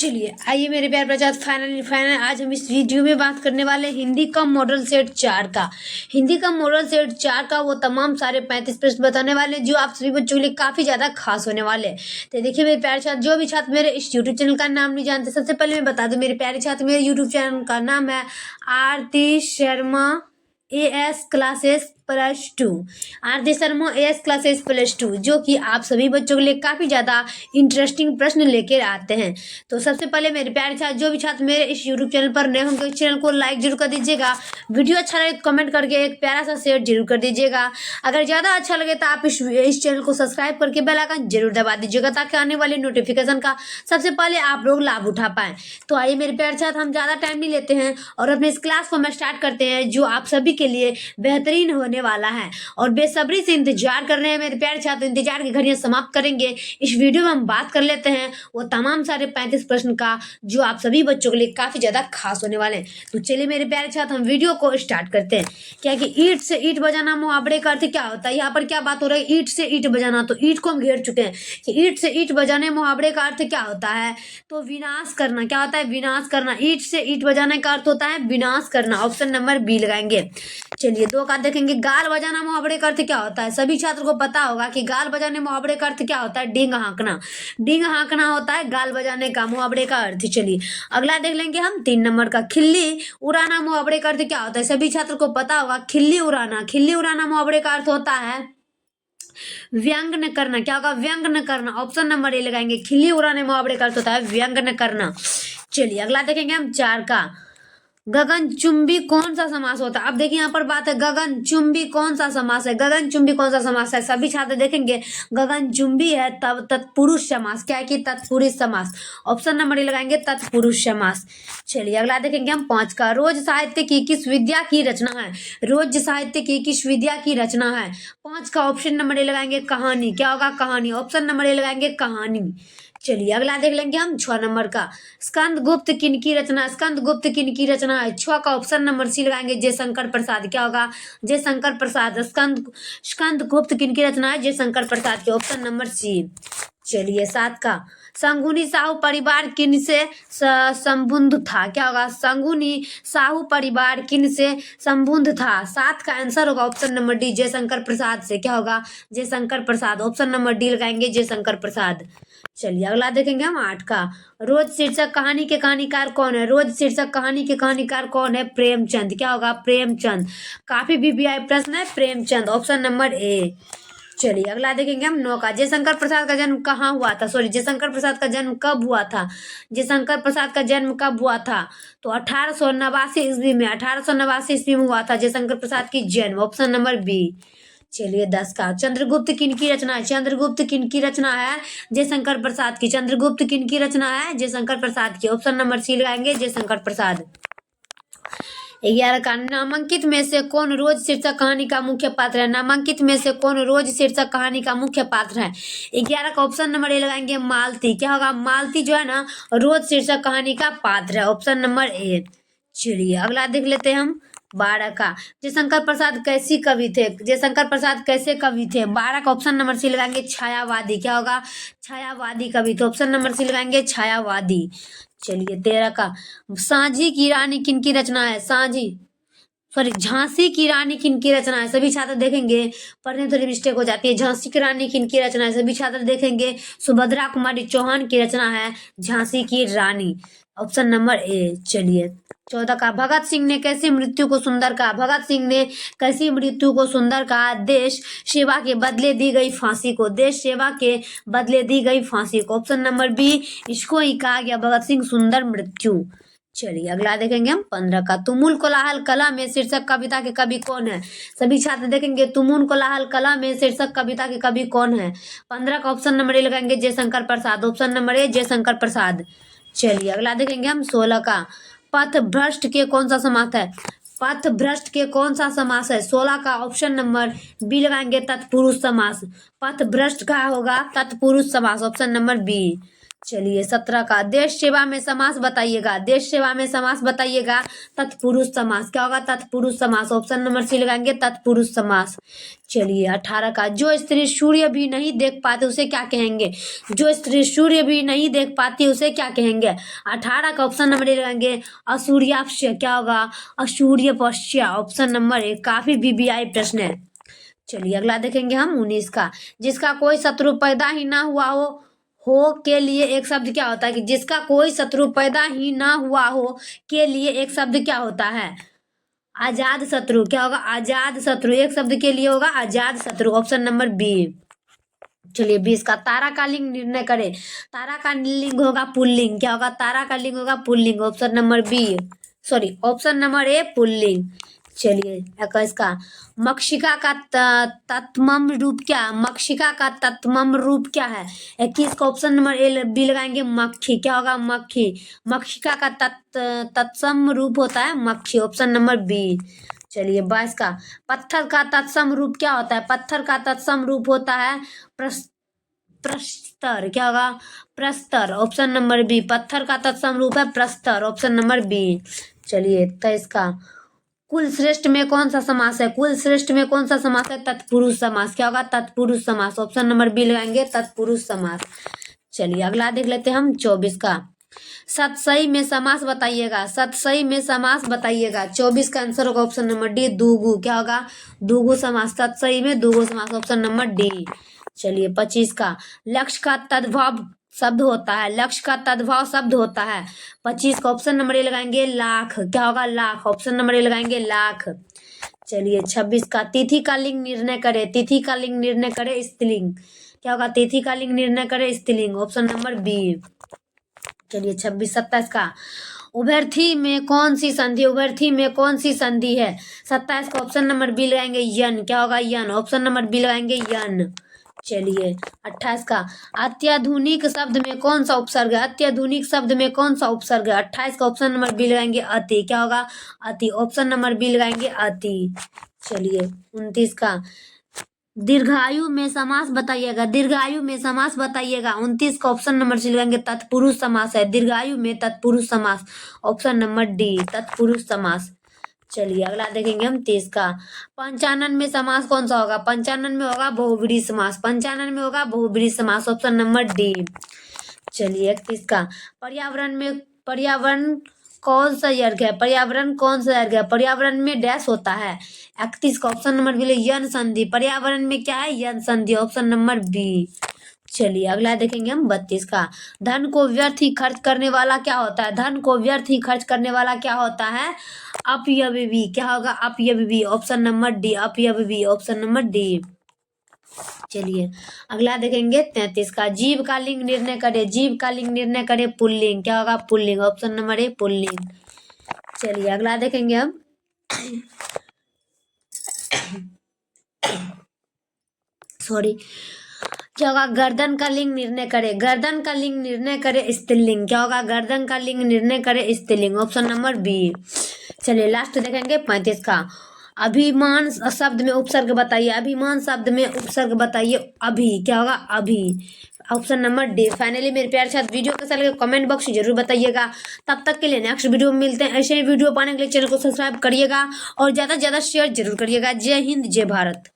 चलिए आइए मेरे प्यार प्रजात फाइनल आज हम इस वीडियो में बात करने वाले हिंदी का मॉडल सेट 4 का। हिंदी का मॉडल सेट 4 का वो तमाम सारे 35 प्रश्न बताने वाले जो आप सभी बच्चों के लिए काफी ज्यादा खास होने वाले हैं। तो देखिए मेरे प्यारे छात्र, जो भी छात्र मेरे इस यूट्यूब चैनल का नाम नहीं जानते, सबसे पहले मैं बता दूं मेरे प्यारे छात्र, मेरे यूट्यूब चैनल का नाम है आरती शर्मा एएस क्लासेस +2। आरती शर्मा एएस क्लासेस +2 जो कि आप सभी बच्चों के लिए काफी ज्यादा इंटरेस्टिंग प्रश्न लेकर आते हैं। तो सबसे पहले मेरे प्यारे छात्र, जो भी छात्र मेरे इस यूट्यूब चैनल पर नए होंगे इस चैनल को लाइक जरूर कर दीजिएगा। वीडियो अच्छा लगे तो कमेंट करके एक प्यारा सा शेयर जरूर कर दीजिएगा। अगर ज्यादा अच्छा लगे तो आप इस चैनल को सब्सक्राइब करके बेल आइकन जरूर दबा दीजिएगा ताकि आने वाले नोटिफिकेशन का सबसे पहले आप लोग लाभ उठा पाए। तो आइए मेरे प्यारे छात्र, हम ज्यादा टाइम नहीं लेते हैं और अपने इस क्लास को हम स्टार्ट करते हैं जो आप सभी के लिए बेहतरीन होने वाला है और बेसब्री से इंतजार कर रहे हैं मेरे प्यारे छात्र। इंतजार की घड़ियां समाप्त करेंगे। इस वीडियो में हम बात कर लेते हैं वो तमाम सारे 35 प्रश्न का जो आप सभी बच्चों के लिए काफी ज्यादा खास होने वाले हैं। तो चलिए मेरे प्यारे छात्र, हम वीडियो को स्टार्ट करते हैं। क्या कि ईंट से ईंट बजाना मुहावरे का अर्थ क्या होता है? यहाँ पर क्या बात हो रही है? ईंट से ईंट बजाना। तो ईंट को हम घेर चुके हैं कि ईंट से ईंट बजाने मुहावरे का अर्थ क्या होता है? तो विनाश करना। क्या होता है? विनाश करना। ईंट से ईंट बजाने का अर्थ होता है विनाश करना। ऑप्शन नंबर बी लगाएंगे। चलिए 2 का देखेंगे, गाल बजाना मुहावरे का अर्थ क्या होता है? सभी छात्र को पता होगा कि गाल बजाने मुहावरे का अर्थ क्या होता है? डींग हाँकना। डींग हाँकना होता है गाल बजाने का मुहावरे का अर्थ। चलिए अगला देख लेंगे हम 3 नंबर का, खिल्ली उड़ाना मुहावरे का अर्थ क्या होता है? सभी छात्र को पता होगा खिल्ली उड़ाना। खिल्ली उड़ाना मुहावरे का अर्थ होता है व्यंग न करना। क्या होगा? व्यंग न करना। ऑप्शन नंबर ए लगाएंगे। खिल्ली उड़ाने मुहावरे का अर्थ होता है व्यंग न करना। चलिए अगला देखेंगे हम 4 का, गगनचुंबी कौन सा समास होता है? अब देखिए यहाँ पर बात है गगनचुंबी कौन सा समास है? गगनचुंबी कौन सा समास है? सभी छात्र देखेंगे गगनचुंबी है तब तत्पुरुष समास। क्या है कि तत्पुरुष समास। ऑप्शन नंबर ए लगाएंगे तत्पुरुष समास। चलिए अगला देखेंगे हम 5 का, रोज साहित्य की किस विद्या की रचना है? रोज साहित्य की किस विद्या की रचना है? 5 का ऑप्शन नंबर ए लगाएंगे कहानी। क्या होगा? कहानी। ऑप्शन नंबर ए लगाएंगे कहानी। चलिए अगला देख लेंगे हम 6 नंबर का, स्कंद गुप्त किनकी रचना? स्कंद गुप्त किनकी रचना है? 6 का ऑप्शन नंबर सी लगाएंगे जयशंकर प्रसाद। क्या होगा? जयशंकर प्रसाद। स्कंद गुप्त किनकी रचना है? जयशंकर प्रसाद की। Option number C. चलिए 7 का, संगुनी साहू परिवार किन से संबंध था? क्या होगा? संगुनी साहू परिवार किन से संबंध था? 7 का आंसर होगा option number D Jaishankar Prasad से। क्या होगा? Jaishankar Prasad. Option number D लगाएंगे जयशंकर प्रसाद। चलिए अगला देखेंगे हम 8 का, रोज शीर्षक कहानी के कहानीकार कौन है? रोज शीर्षक कहानी के कहानीकार कौन है? प्रेमचंद। क्या होगा? प्रेमचंद। काफी बीबीआई प्रश्न है, प्रेमचंद। ऑप्शन नंबर ए। चलिए अगला देखेंगे हम 9 का, जयशंकर प्रसाद का जन्म कहाँ हुआ था? सॉरी, जयशंकर प्रसाद का जन्म कब हुआ था? जयशंकर प्रसाद का जन्म कब हुआ था? तो 1889 ईस्वी में। 1889 ईस्वी में हुआ था जयशंकर प्रसाद की जन्म। Option number B. चलिए 10 का, चंद्रगुप्त किनकी रचना है? चंद्रगुप्त किनकी रचना है? जयशंकर प्रसाद की। चंद्रगुप्त किनकी रचना है? जयशंकर प्रसाद की। ऑप्शन नंबर सी लगाएंगे जयशंकर प्रसाद। 11 का, नामांकित में से कौन रोज शीर्षक कहानी का मुख्य पात्र है? नामांकित में से कौन रोज शीर्षक कहानी का मुख्य पात्र है? 11 का ऑप्शन नंबर ए लगाएंगे मालती। क्या होगा? मालती जो है ना रोज शीर्षक कहानी का पात्र है। ऑप्शन नंबर ए। चलिए अगला देख लेते हैं हम 12 का, जयशंकर प्रसाद कैसी कवि थे? जयशंकर प्रसाद कैसे कवि थे? 12 का ऑप्शन नंबर सी लगाएंगे छायावादी। क्या होगा? छायावादी कवि। तो ऑप्शन नंबर सी लगाएंगे छायावादी। चलिए 13 का, सांझी की रानी किनकी रचना है? झांसी की रानी किनकी रचना है? सभी छात्र देखेंगे पढ़ने में थोड़ी मिस्टेक हो जाती है। झांसी की रानी किनकी रचना है? सभी छात्र देखेंगे सुभद्रा कुमारी चौहान की रचना है झांसी की रानी। ऑप्शन नंबर ए। चलिए 14 का, भगत सिंह ने कैसी मृत्यु को सुंदर कहा? भगत सिंह ने कैसी मृत्यु को सुंदर कहा? देश सेवा के बदले दी गई फांसी को। देश सेवा के बदले दी गई फांसी को। ऑप्शन नंबर बी, इसको ही कहा गया भगत सिंह सुंदर मृत्यु। चलिए अगला देखेंगे हम 15 का, तुमुल कोलाहल कला में शीर्षक कविता के कवि कौन है? सभी छात्र देखेंगे तुमुल कोलाहल कला में शीर्षक कविता के कवि कौन है? 15 का ऑप्शन नंबर ए लगाएंगे जयशंकर प्रसाद। ऑप्शन नंबर ए जयशंकर प्रसाद। चलिए अगला देखेंगे हम 16 का, पथ भ्रष्ट के कौन सा समास है? पथ भ्रष्ट के कौन सा समास है? 16 का ऑप्शन नंबर बी लगाएंगे तत्पुरुष समास। पथ भ्रष्ट का होगा तत्पुरुष समास। Option number B. चलिए 17 का देश सेवा में समास बताइएगा। देश सेवा में समास बताइएगा। तत्पुरुष समास क्या होगा? तत्पुरुष समास। ऑप्शन नंबर सी लगाएंगे, तत्पुरुष समास। चलिए 18 का जो स्त्री सूर्य भी नहीं देख पाती उसे क्या कहेंगे? जो स्त्री सूर्य भी नहीं देख पाती उसे क्या कहेंगे? 18 का ऑप्शन नंबर ए लगाएंगे, असूर्याप्स्य। क्या होगा? असूर्यपश्य। Option number A. काफी वीवीआई प्रश्न है। चलिए अगला देखेंगे हम 19 का, जिसका कोई शत्रु पैदा ही ना हुआ हो के लिए एक शब्द क्या होता है? कि जिसका कोई शत्रु पैदा ही ना हुआ हो के लिए एक शब्द क्या होता है? आजाद शत्रु। क्या होगा? आजाद शत्रु। एक शब्द के लिए होगा आजाद शत्रु। Option number B. चलिए 20 का, तारा का लिंग निर्णय करें। तारा का लिंग होगा पुल्लिंग। क्या होगा? तारा का लिंग होगा पुल्लिंग। Option number B, sorry option number A पुल्लिंग। चलिए 21 का, मक्षिका का तत्मम रूप क्या? मक्षिका का तत्मम रूप क्या है? 21 का ऑप्शन नंबर ए बी लगाएंगे, मक्खी। क्या होगा? मक्खी। मक्षिका का तत्सम रूप होता है मक्खी। Option number B. चलिए 22 का, पत्थर का तत्सम रूप क्या होता है? पत्थर का तत्सम रूप होता है प्रस्तर। क्या होगा? प्रस्तर। Option number B. पत्थर का तत्सम रूप है प्रस्तर। Option number B. चलिए 23 का, कुल श्रेष्ठ में कौन सा समास है? कुल श्रेष्ठ में कौन सा समास है? तत्पुरुष समास। क्या होगा? तत्पुरुष समास। ऑप्शन नंबर बी लगाएंगे, तत्पुरुष समास। चलिए अगला देख लेते हैं हम 24 का, सतसई में समास बताइएगा। सतसई में समास बताइएगा। 24 का आंसर होगा ऑप्शन नंबर डी, दूगु। क्या होगा? दूगु समास। सतसई में दूगु समास। Option number D. चलिए 25 का, लक्ष्य का तद्भव शब्द होता है। लक्ष्य का तद्भव शब्द होता है। 25 का ऑप्शन नंबर ए लगाएंगे, लाख। क्या होगा? लाख। ऑप्शन नंबर ए लगाएंगे, लाख। चलिए 26 का, तिथि का लिंग निर्णय करे। तिथि का लिंग निर्णय करे स्त्रीलिंग। क्या होगा? तिथि का लिंग निर्णय करे स्त्रीलिंग। Option number B. चलिए 26 27 का, उभरथी में कौन सी संधि? उभरथी में कौन सी संधि है? 27 का ऑप्शन नंबर बी लगाएंगे, यन। क्या होगा? यन। ऑप्शन नंबर बी लगाएंगे, यन। चलिए 28 का, अत्याधुनिक शब्द में कौन सा उपसर्ग है? अत्याधुनिक शब्द में कौन सा उपसर्ग है? 28 का ऑप्शन नंबर बी लगाएंगे, अति। क्या होगा? अति। ऑप्शन नंबर बी लगाएंगे, अति। चलिए 29 का, दीर्घायु में समास बताइएगा। दीर्घायु में समास बताइएगा। 29 का ऑप्शन नंबर सी लगाएंगे, तत्पुरुष समास है। दीर्घायु में तत्पुरुष समास। ऑप्शन नंबर डी, तत्पुरुष समास। चलिए अगला देखेंगे हम 30 का, पंचानन में समास कौन सा होगा? पंचानन में होगा बहुब्रीहि समास। पंचानन में होगा बहुब्रीहि समास। Option number D. चलिए 31 का, पर्यावरण कौन सा यर्ग है? पर्यावरण कौन सा यर्ग है? पर्यावरण में डैश होता है। 31 का ऑप्शन नंबर बी, यन संधि। पर्यावरण में क्या है? यन संधि। Option number B. चलिए अगला देखेंगे हम 32 का, धन को व्यर्थ ही खर्च करने वाला क्या होता है? धन को व्यर्थ ही खर्च करने वाला क्या होता है? अपव्ययी। क्या होगा? अपव्ययी। ऑप्शन नंबर डी, अपव्ययी। Option number D. चलिए अगला देखेंगे 33 का, जीव का लिंग निर्णय करे। जीव का लिंग निर्णय करे पुल्लिंग। क्या होगा? पुल्लिंग। ऑप्शन नंबर ए, पुल्लिंग। चलिए अगला देखेंगे हम सॉरी, क्या होगा? गर्दन का लिंग निर्णय करे। गर्दन का लिंग निर्णय करे स्त्रीलिंग। क्या होगा? गर्दन का लिंग निर्णय करे स्त्रीलिंग। Option number B. चलिए लास्ट देखेंगे 35 का, अभिमान शब्द में उपसर्ग बताइए। अभिमान शब्द में उपसर्ग बताइए, अभी। क्या होगा? अभी। Option number D. फाइनली मेरे प्यारे साथ वीडियो कैसा लगे कमेंट बॉक्स में जरूर बताइएगा। तब तक के लिए नेक्स्ट वीडियो में मिलते हैं। ऐसे ही वीडियो पाने के लिए चैनल को सब्सक्राइब करिएगा और ज़्यादा से ज़्यादा शेयर जरूर करिएगा। जय हिंद, जय भारत।